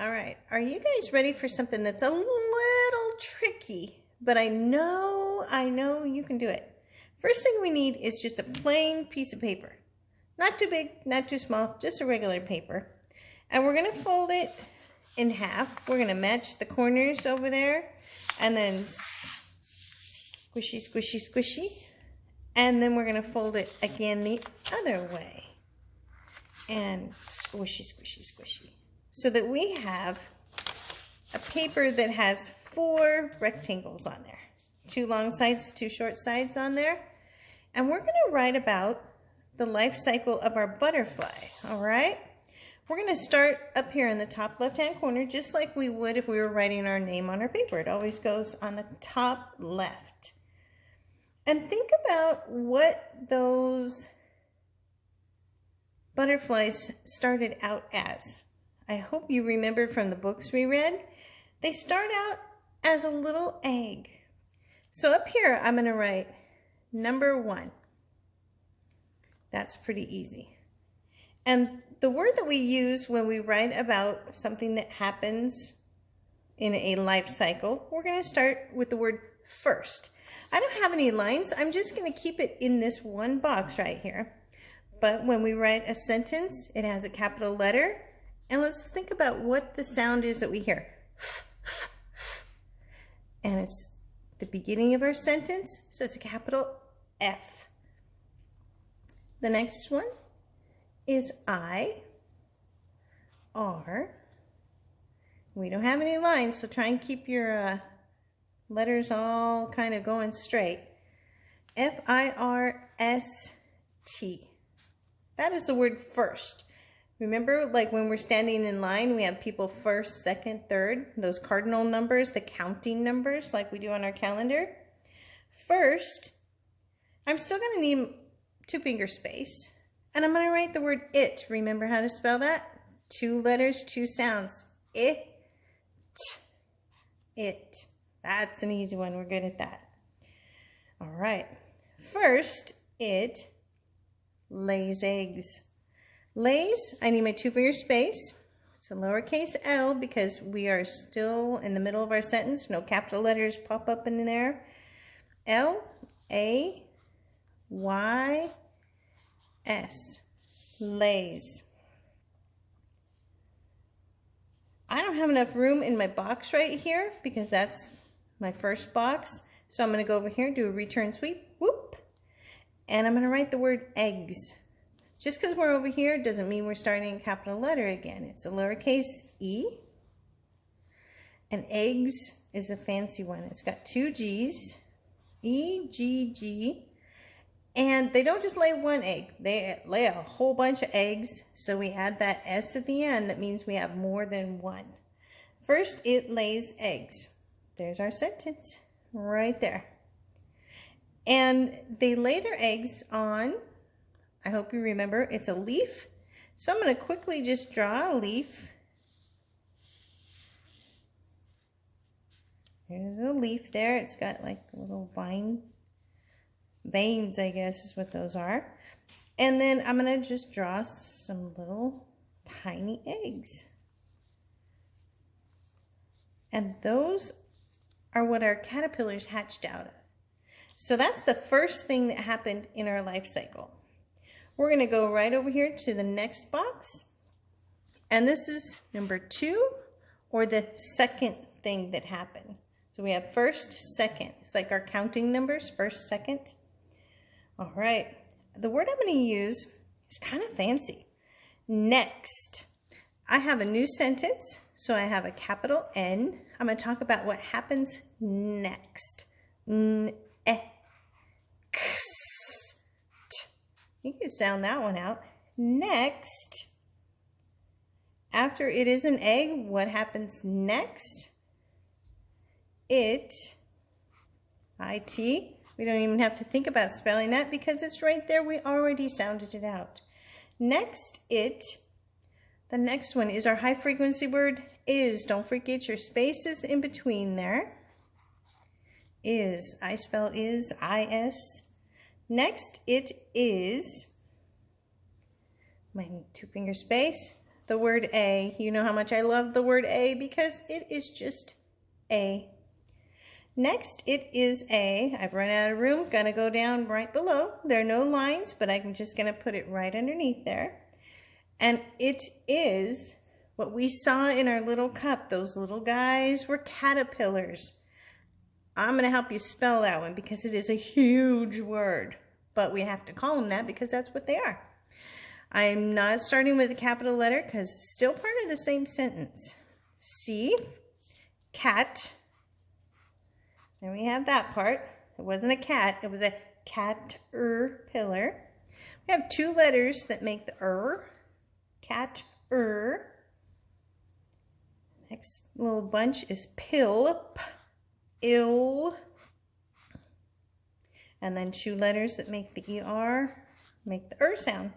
All right, are you guys ready for something that's a little tricky, but I know you can do it. First thing we need is just a plain piece of paper. Not too big, not too small, just a regular paper. And we're gonna fold it in half. We're gonna match the corners over there and then squishy, squishy, squishy. And then we're gonna fold it again the other way. And squishy, squishy, squishy. So that we have a paper that has 4 rectangles on there. 2 long sides, 2 short sides on there. And we're gonna write about the life cycle of our butterfly, all right? We're gonna start up here in the top left-hand corner, just like we would if we were writing our name on our paper. It always goes on the top left. And think about what those butterflies started out as. I hope you remember from the books we read. They start out as a little egg. So up here, I'm gonna write number 1. That's pretty easy. And the word that we use when we write about something that happens in a life cycle, we're gonna start with the word first. I don't have any lines. I'm just gonna keep it in this one box right here. But when we write a sentence, it has a capital letter. And let's think about what the sound is that we hear. And it's the beginning of our sentence, so it's a capital F. The next one is I, R. We don't have any lines, so try and keep your letters all kind of going straight. F-I-R-S-T. That is the word first. Remember, like when we're standing in line, we have people first, second, third, those cardinal numbers, the counting numbers like we do on our calendar. First, I'm still going to need 2 finger space, and I'm going to write the word it. Remember how to spell that? 2 letters, 2 sounds. It. It. That's an easy one. We're good at that. All right. First, it lays eggs. Lays, I need my 2 finger space. It's a lowercase l because we are still in the middle of our sentence. No capital letters pop up in there. L-A-Y-S. Lays. I don't have enough room in my box right here because that's my first box. So I'm going to go over here, do a return sweep. Whoop. And I'm going to write the word eggs. Just because we're over here doesn't mean we're starting a capital letter again. It's a lowercase e. And eggs is a fancy one. It's got 2 G's, E-G-G. And they don't just lay 1 egg. They lay a whole bunch of eggs. So we add that S at the end. That means we have more than 1. First, it lays eggs. There's our sentence right there. And they lay their eggs on, I hope you remember, it's a leaf. So I'm going to quickly just draw a leaf. There's a leaf there. It's got like little veins, I guess is what those are. And then I'm going to just draw some little tiny eggs. And those are what our caterpillars hatched out of. So that's the first thing that happened in our life cycle. We're going to go right over here to the next box. And this is number 2, or the second thing that happened. So we have first, second. It's like our counting numbers, first, second. All right. The word I'm going to use is kind of fancy. Next. I have a new sentence, so I have a capital N. I'm going to talk about what happens next. You can sound that one out. Next, after it is an egg, what happens next? It, I-T. We don't even have to think about spelling that because it's right there. We already sounded it out. Next, it. The next one is our high frequency word, is. Don't forget your spaces in between there. Is. I spell is, I-S. Next, it is. My 2 finger space. the word A. You know how much I love the word A because it is just A. Next, it is A. I've run out of room. Gonna go down right below. There are no lines, but I'm just gonna put it right underneath there. And it is what we saw in our little cup. Those little guys were caterpillars. I'm gonna help you spell that one because it is a huge word, but we have to call them that because that's what they are. I'm not starting with a capital letter because it's still part of the same sentence. C, cat. And we have that part. It wasn't a cat, it was a cat-er-pillar. We have two letters that make the cat-er. Next little bunch is pill, ill. And then two letters that make the ER, make the sound.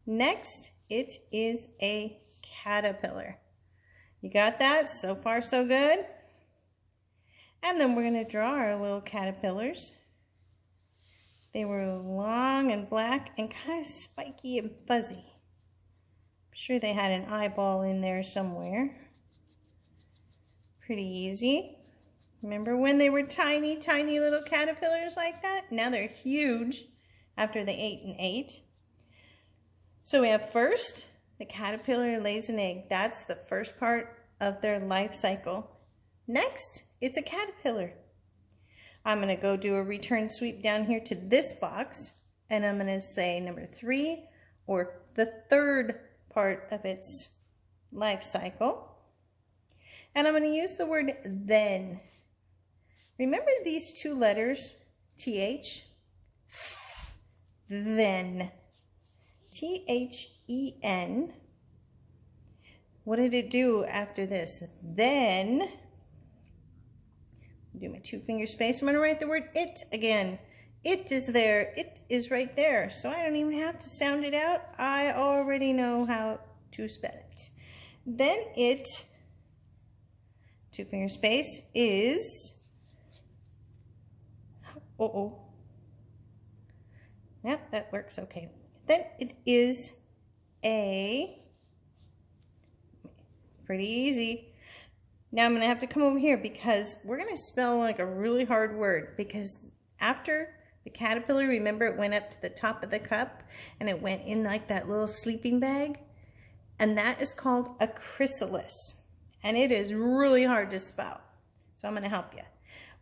Next, it is a caterpillar. You got that? So far, so good? And then we're going to draw our little caterpillars. They were long and black and kind of spiky and fuzzy. I'm sure they had an eyeball in there somewhere. Pretty easy. Remember when they were tiny, tiny little caterpillars like that? Now they're huge after they ate and ate. So we have first, the caterpillar lays an egg. That's the first part of their life cycle. Next, it's a caterpillar. I'm going to go do a return sweep down here to this box, and I'm going to say number 3, or the third part of its life cycle. And I'm going to use the word then. Remember these two letters, TH? Then. THEN. What did it do after this? Then, do my 2-finger space. I'm going to write the word it again. It is there. It is right there. So I don't even have to sound it out. I already know how to spell it. Then it, 2-finger space, is, Yep, that works okay. Then it is a, pretty easy. Now I'm going to have to come over here because we're going to spell like a really hard word, because after the caterpillar, remember it went up to the top of the cup and it went in like that little sleeping bag, and that is called a chrysalis, and it is really hard to spell. So I'm going to help you.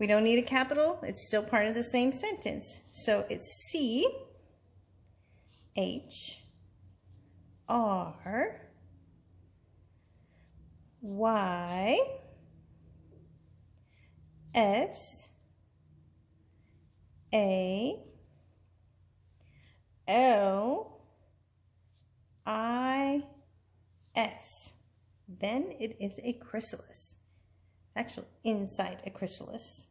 We don't need a capital. It's still part of the same sentence. So it's C, H, R, Y, S, A, L, I, S. Then it is a chrysalis. Actually, inside a chrysalis.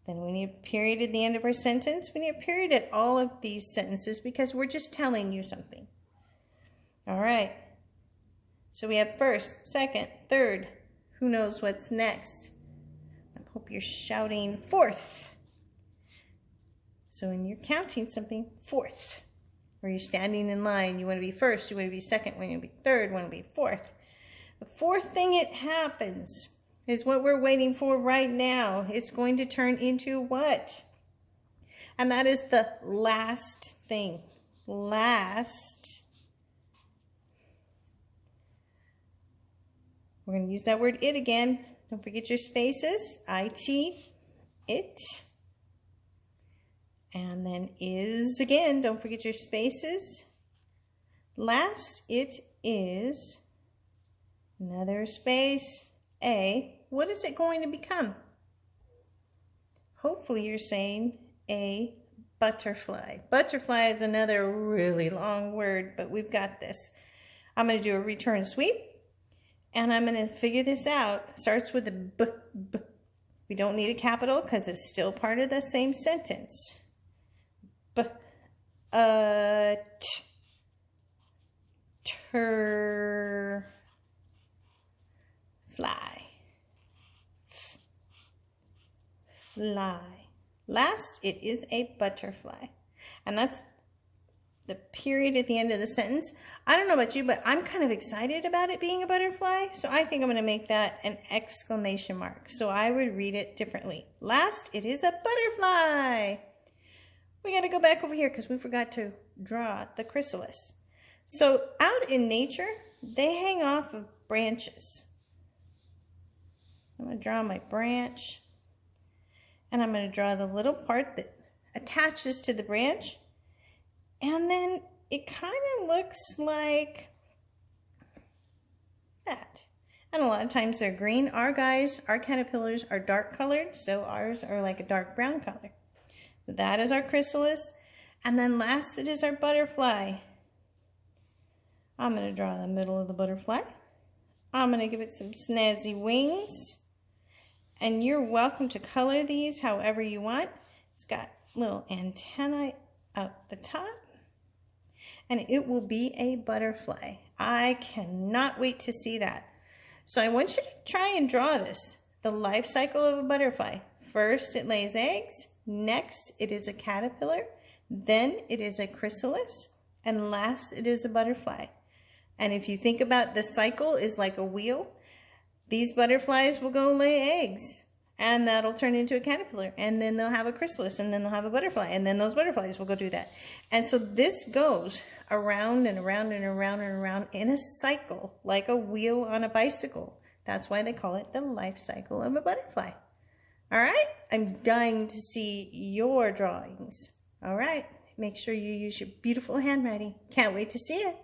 Then we need a period at the end of our sentence. We need a period at all of these sentences because we're just telling you something. All right. So we have first, second, third. Who knows what's next? I hope you're shouting fourth. So when you're counting something, fourth. Or you're standing in line, you want to be first, you want to be second, you want to be third, you want to be fourth. The fourth thing it happens is what we're waiting for right now. It's going to turn into what? And that is the last thing. Last. We're going to use that word it again. Don't forget your spaces. IT, it. And then is again. Don't forget your spaces. Last, it is. Another space. A, what is it going to become? Hopefully you're saying a butterfly. Butterfly is another really long word, but we've got this. I'm going to do a return sweep, and I'm going to figure this out. It starts with a b, b. We don't need a capital because it's still part of the same sentence. B, t, ter, fly. Fly. Last, it is a butterfly. And that's the period at the end of the sentence. I don't know about you, but I'm kind of excited about it being a butterfly. So I think I'm going to make that an exclamation mark. So I would read it differently. Last, it is a butterfly. We got to go back over here because we forgot to draw the chrysalis. So out in nature, they hang off of branches. I'm going to draw my branch. And I'm going to draw the little part that attaches to the branch. And then it kind of looks like that. And a lot of times they're green. Our caterpillars are dark colored, so ours are like a dark brown color. That is our chrysalis. And then last, it is our butterfly. I'm going to draw the middle of the butterfly. I'm going to give it some snazzy wings. And you're welcome to color these however you want. It's got little antennae out the top. And it will be a butterfly. I cannot wait to see that. So I want you to try and draw this. The life cycle of a butterfly. First, it lays eggs. Next, it is a caterpillar. Then it is a chrysalis. And last, it is a butterfly. And if you think about the cycle is like a wheel, these butterflies will go lay eggs. And that'll turn into a caterpillar. And then they'll have a chrysalis. And then they'll have a butterfly. And then those butterflies will go do that. And so this goes around and around and around and around in a cycle, like a wheel on a bicycle. That's why they call it the life cycle of a butterfly. All right? I'm dying to see your drawings. All right? Make sure you use your beautiful handwriting. Can't wait to see it.